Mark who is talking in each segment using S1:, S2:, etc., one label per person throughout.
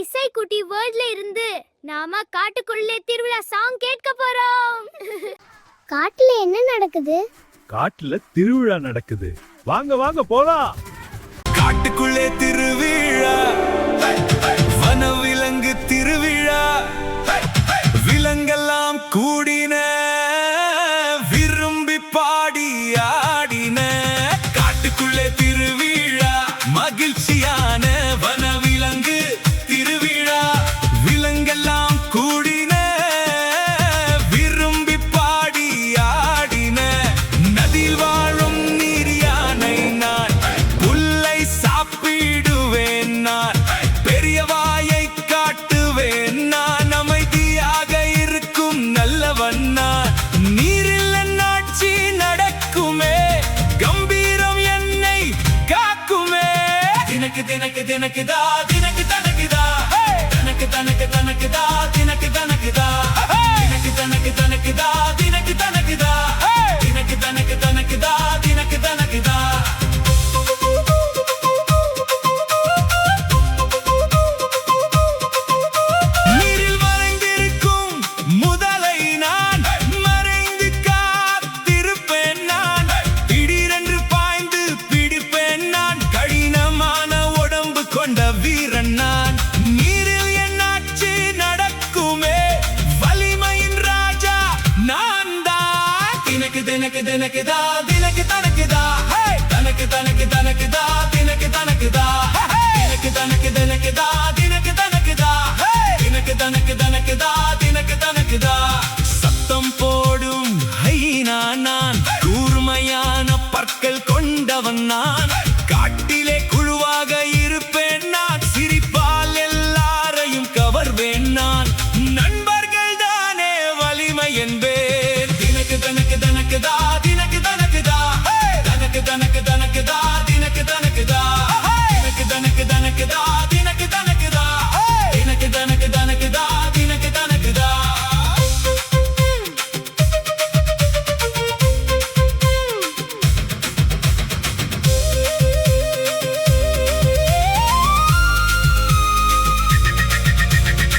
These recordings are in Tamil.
S1: இசைக்குட்டி வேர்ல்ட்ல இருந்து நாம காட்டுக்குள்ளே திருவிழா சாங் கேட்க போறோம்.
S2: காட்டுல என்ன நடக்குது?
S3: காட்டுல திருவிழா நடக்குது. வாங்க வாங்க போலாம்.
S4: காட்டுக்குள்ளே திருவிழா, வனவிலங்கு திருவிழா, விலங்கெல்லாம் கூடின, விரும்பி பாடி ஆடின. காட்டுக்குள்ளே திருவிழா, மகிழ்ச்சியான வனவிலங்கு திருவிழா, விலங்கெல்லாம் கூடின, விரும்பி பாடி ஆடின. நதியில் வாழும் நீர் யானை நான், புல்லை சாப்பிடுவேன் நான், பெரிய வாயை காட்டுவேன் நான், அமைதியாக இருக்கும் நல்லவன் நான். நீரில் என்னாட்சி நடக்குமே, கம்பீரம் என்னை காக்குமே. தினக்கு தினக்கு தினக்குதா, தினக்கு தனக்குதா, தனக்கு தனக்கு தனக்குதா, தினக்கு தனக்குதா, தினக்கு தனக்கு தனக்குதா, தினக்கு தனக்குதா, தினக்கு தனக்கு தனக்குதா, தினக்கு தனக்குதா. நீரில் மறைந்திருக்கும் முதலை நான், மறைந்து காத்திருப்பேன் நான், திடீரென்று பாய்ந்து பிடிப்பேன் நான், கடினமான உடம்பு கொண்ட வீரன் நான். நீரில் என்னாட்சி நடக்குமே, வலிமையின் ராஜா நான் தான். தினக்கு தினக்கு தினக்குதா, தினக்கு தனக்குதா, தனக்கு தனக்கு தனக்குதா, தினக்கு தனக்குதா, தினக்கு தனக்கு தனக்குதா, தினக்கு தனக்குதா, தினக்கு தனக்கு தனக்குதா, தினக்கு தனக்குதா. சத்தம் போடும் ஹைனா நான், கூர்மையான பற்கள் கொண்டவன் நான், காட்டிலே குழுவாக இருப்பேன் நான், சிரிப்பால் எல்லாரையும் கவர்வேன் நான், நண்பர்கள் தானே வலிமை என்பேன். தினக்கு தனக்கு தனக்குதா, தினக்கு தனக்குதா, தனக்கு தனக்கு தனக்குதா, தினக்கு தனக்குதா, தினக்கு தனக்கு தனக்குதா, தினக்கு தனக்குதா, தினக்கு தனக்கு தனக்குதா, தினக்கு தனக்குதா.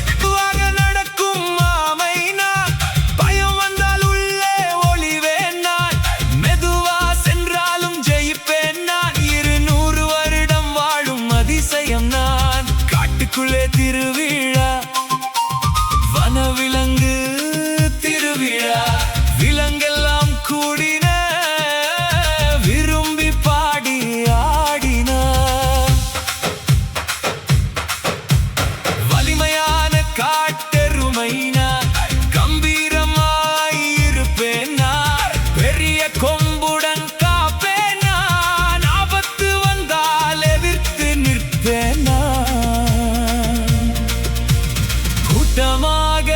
S4: மெதுவாக நடக்கும் ஆமை நான், பயம் வந்தால் உள்ளே ஒளிவேன் நான், மெதுவா சென்றாலும் ஜெயிப்பேன் நான், 200 வருடம் வாழும் அதிசயம் நான். காட்டுக்குள்ளே திருவிழா, வனவிலங்கு திருவிழா, விலங்கெல்லாம் கூடின, விரும்பி பாடி ஆடின. வலிமையான காட்டெருமை நான், கம்பீரமாய் இருப்பேன் நான், பெரிய கொம்புடன் காப்பேன் நான், ஆபத்து வந்தால் எதிர்த்து நிற்பேன் நான், கூட்டமாக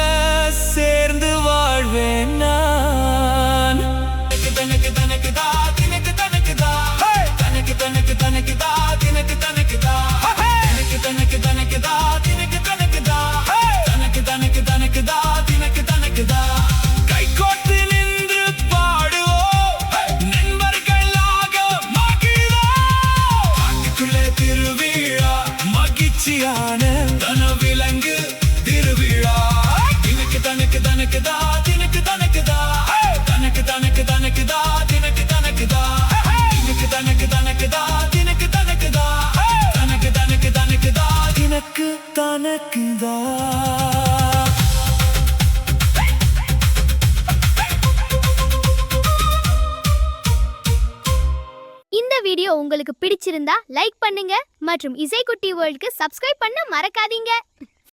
S4: சேர்ந்து வாழ்வேன் நான். தனக்கு தனக்குதா, தினக்கு தனக்குதா, தனக்கு தனக்கு தனக்குதா, தினக்கு தனக்குதா, தனக்கு தனக்கு தனக்குதா, தினக்கு தனக்குதா, தனக்கு தனக்கு தனக்குதா, தினக்கு தனக்குதா. கைகோர்த்து நின்று பாடுவோம், நண்பர்களாக மகிழ்வோம். காட்டுக்குள்ளே திருவிழா, மகிழ்ச்சியான வனவிலங்கு திருவிழா, தினக்கு தனக்கு தனக்குதா, தினக்கு தனக்குதா, தனக்கு தனக்கு தனக்குதா, தினக்கு தனக்குதா, தினக்கு தனக்கு தனக்குதா, தினக்கு தனக்குதா, தனக்கு தனக்கு தனக்குதா, தினக்கு தனக்குதா.
S1: இந்த வீடியோ உங்களுக்கு பிடிச்சிருந்தா லைக் பண்ணுங்க மற்றும் இசைக்குட்டி வேர்ல்ட்க்கு சப்ஸ்கிரைப் பண்ண மறக்காதீங்க.